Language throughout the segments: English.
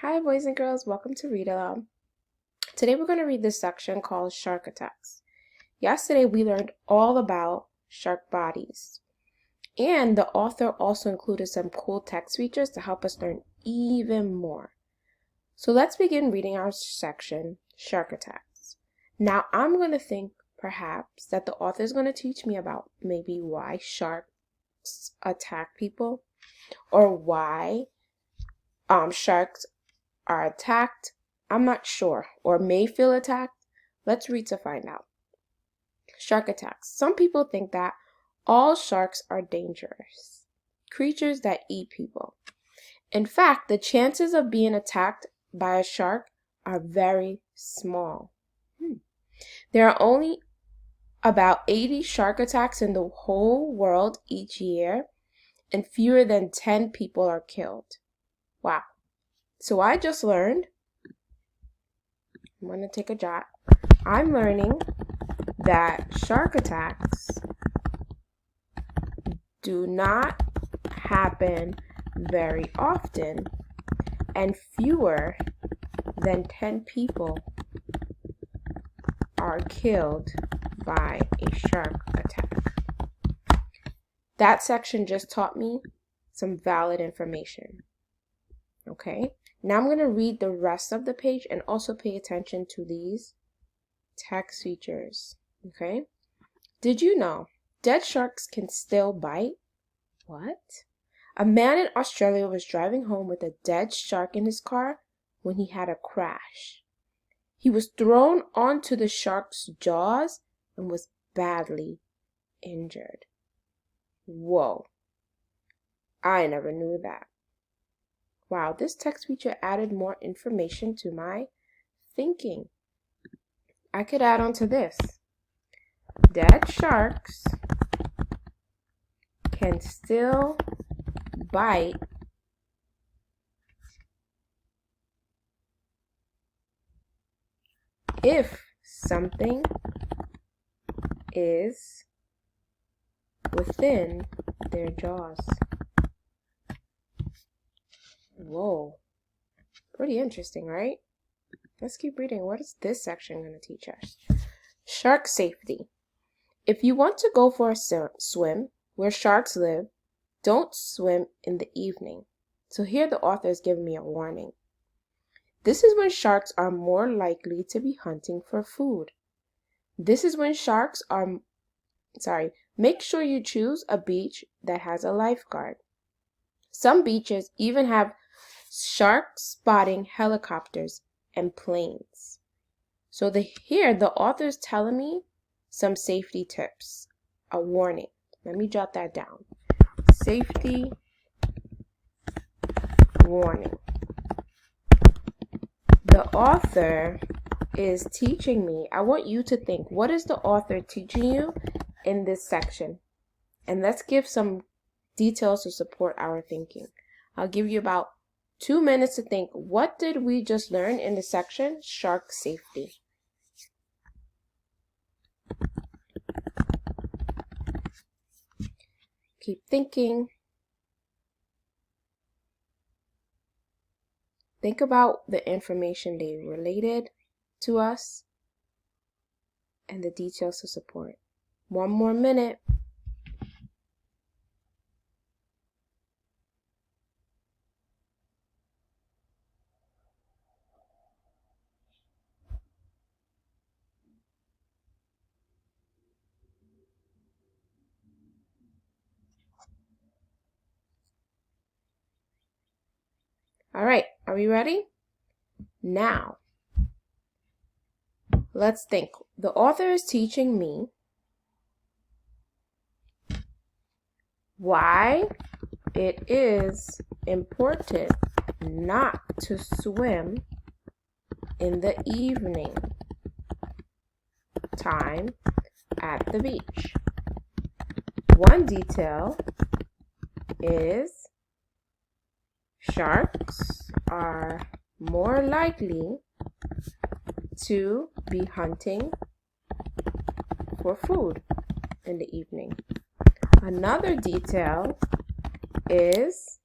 Hi boys and girls, welcome to Read Aloud. Today we're going to read this section called Shark Attacks. Yesterday we learned all about shark bodies, and the author also included some cool text features to help us learn even more. So let's begin reading our section, Shark Attacks. Now I'm going to think perhaps that the author is going to teach me about maybe why sharks attack people, or why sharks are attacked. I'm not sure, or may feel attacked. Let's read to find out. Shark attacks. Some people think that all sharks are dangerous creatures that eat people. In fact, the chances of being attacked by a shark are very small. There are only about 80 shark attacks in the whole world each year, and fewer than 10 people are killed. Wow. So I just learned, I'm going to take a jot. I'm learning that shark attacks do not happen very often, and fewer than 10 people are killed by a shark attack. That section just taught me some valid information. Okay, now I'm going to read the rest of the page and also pay attention to these text features. Okay, did you know dead sharks can still bite? What? A man in Australia was driving home with a dead shark in his car when he had a crash. He was thrown onto the shark's jaws and was badly injured. Whoa, I never knew that. Wow, this text feature added more information to my thinking. I could add on to this. Dead sharks can still bite if something is within their jaws. Whoa, pretty interesting, right? Let's keep reading. What is this section going to teach us? Shark safety. If you want to go for a swim where sharks live, don't swim in the evening. So here the author is giving me a warning. This is when sharks are more likely to be hunting for food. Make sure you choose a beach that has a lifeguard. Some beaches even have shark spotting helicopters and planes. So here the author is telling me some safety tips, a warning. Let me jot that down. Safety warning. The author is teaching me. I want you to think, what is the author teaching you in this section? And let's give some details to support our thinking. I'll give you about 2 minutes to think. What did we just learn in the section? Shark safety. Keep thinking. Think about the information they related to us and the details to support. 1 more minute. All right, are we ready? Now, let's think. The author is teaching me why it is important not to swim in the evening time at the beach. One detail is sharks are more likely to be hunting for food in the evening. Another detail is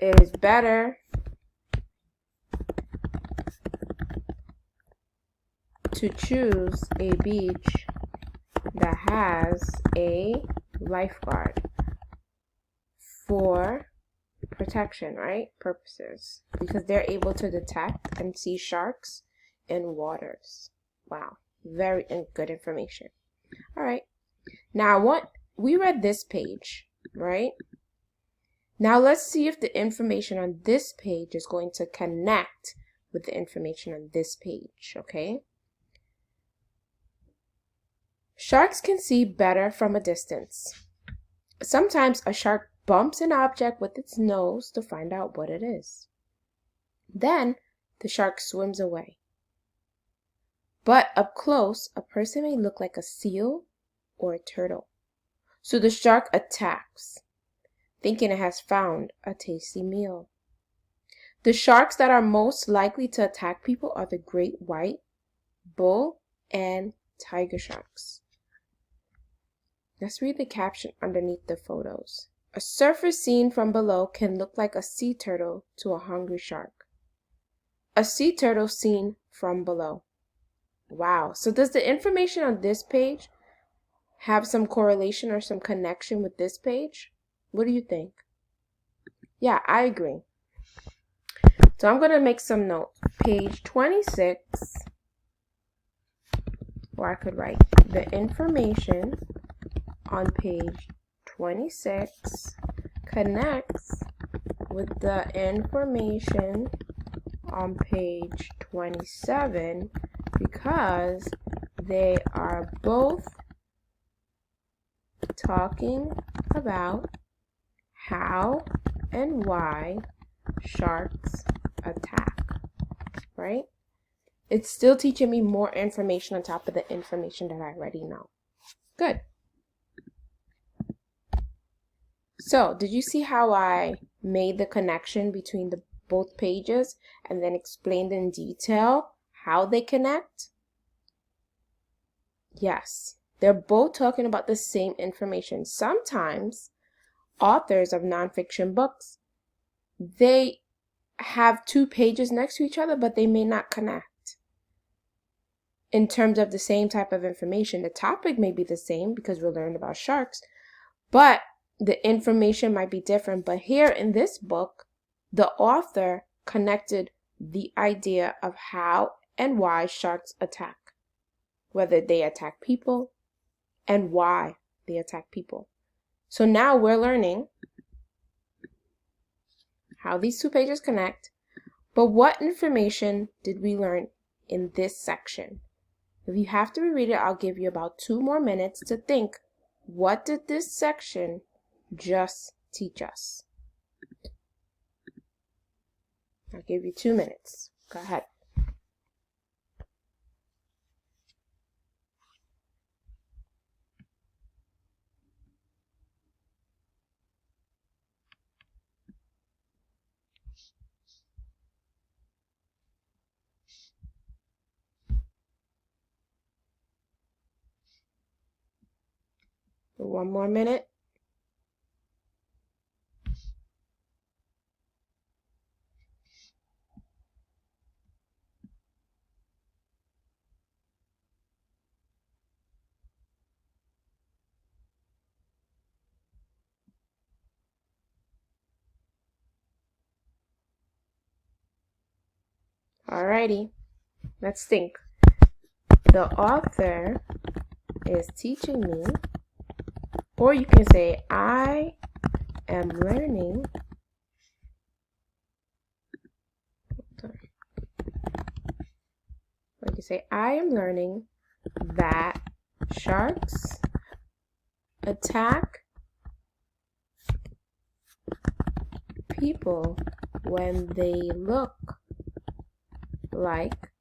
It is better to choose a beach that has a lifeguard for protection, right? Purposes. Because they're able to detect and see sharks in waters. Wow. Very good information. All right. Now, we read this page, right? Now, let's see if the information on this page is going to connect with the information on this page, okay? Sharks can see better from a distance. Sometimes a shark bumps an object with its nose to find out what it is. Then the shark swims away. But up close, a person may look like a seal or a turtle. So the shark attacks, thinking it has found a tasty meal. The sharks that are most likely to attack people are the great white, bull, and tiger sharks. Let's read the caption underneath the photos. A surfer seen from below can look like a sea turtle to a hungry shark. A sea turtle seen from below. Wow. So does the information on this page have some correlation or some connection with this page? What do you think? Yeah, I agree. So I'm going to make some notes. Page 26, or I could write the information on page 26 connects with the information on page 27 because they are both talking about how and why sharks attack, right? It's still teaching me more information on top of the information that I already know. Good. So, did you see how I made the connection between both pages and then explained in detail how they connect? Yes, they're both talking about the same information. Sometimes authors of nonfiction books, they have two pages next to each other, but they may not connect in terms of the same type of information. The topic may be the same because we'll learn about sharks, but the information might be different. But here in this book, the author connected the idea of how and why sharks attack, whether they attack people and why they attack people. So now we're learning how these two pages connect, but what information did we learn in this section? If you have to reread it, I'll give you about 2 more minutes to think, what did this section just teach us? I'll give you 2 minutes. Go ahead. For 1 more minute. Alrighty, let's think. The author is teaching me, or you can say, I am learning. Or you can say, I am learning that sharks attack people when they look like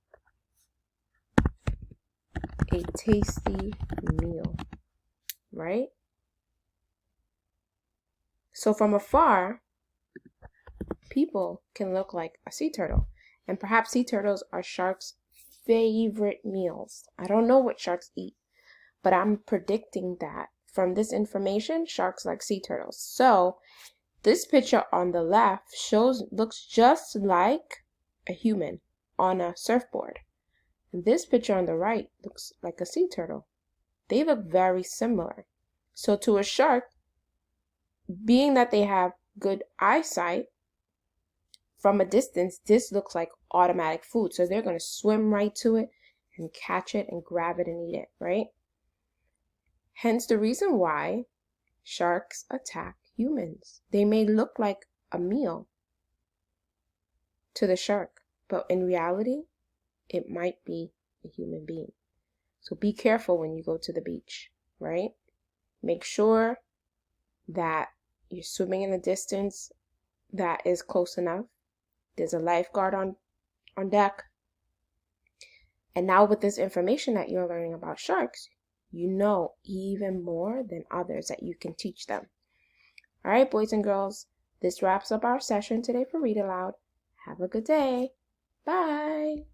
a tasty meal, right? So from afar, people can look like a sea turtle, and perhaps sea turtles are sharks' favorite meals. I don't know what sharks eat, but I'm predicting that from this information, sharks like sea turtles. So This picture on the left looks just like a human on a surfboard. And this picture on the right looks like a sea turtle. They look very similar. So to a shark, being that they have good eyesight, from a distance, this looks like automatic food. So they're going to swim right to it and catch it and grab it and eat it, right? Hence the reason why sharks attack humans. They may look like a meal to the shark, but in reality, it might be a human being. So be careful when you go to the beach, right? Make sure that you're swimming in a distance that is close enough. There's a lifeguard on deck. And now with this information that you're learning about sharks, you know even more than others that you can teach them. All right, boys and girls, this wraps up our session today for Read Aloud. Have a good day. Bye.